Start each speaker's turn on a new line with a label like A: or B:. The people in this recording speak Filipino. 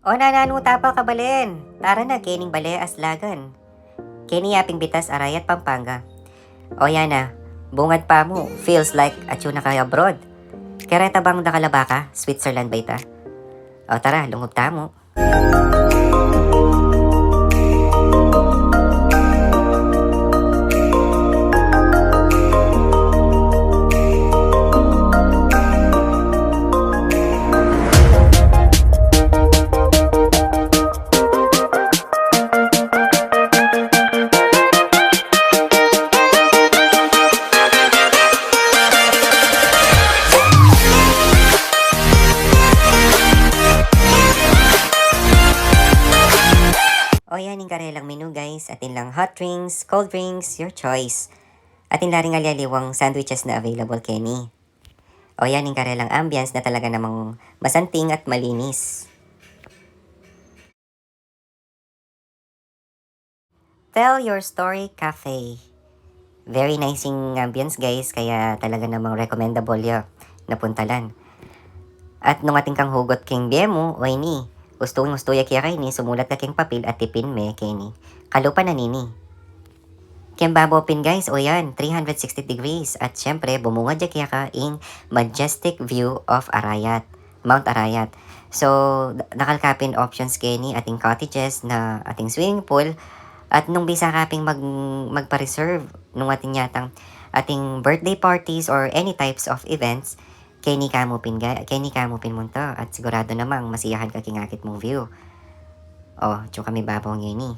A: O nananuta pa kabalen. Tara na, kening bale aslagan. Keni yaping bitas arayat Pampanga. O yan na, bungad pa mo. Feels like atsuna kay abroad. Kereta bang nakalaba ka? Switzerland ba ita? O tara, lungog tamo. O yan yung karelang menu guys. Atin lang hot drinks, cold drinks, your choice. Atin laring alyaliwang sandwiches na available Kenny. O yan yung karelang ambience na talaga namang masanting at malinis. Tell Your Story Cafe. Very nice yung ambience guys, kaya talaga namang recommendable ya napuntalan. At nung ating kang hugot king demo, o ini, gusto ya kaya kay ni, sumulat na king papel at tipin me kay ni. Kalupa na nini. Kaya babopin guys, o yan, 360 degrees. At syempre, bumungad ya kaya ka in majestic view of Arayat, Mount Arayat. So, nakalkapin options kay ni ating cottages na ating swimming pool. At nung bisa kaping magpa-reserve nung ating yatang ating birthday parties or any types of events, kay ni kamupin mo to. At sigurado namang masiyahan ka kingakit mong view. Oh, tsuka may babaw ngayon ni.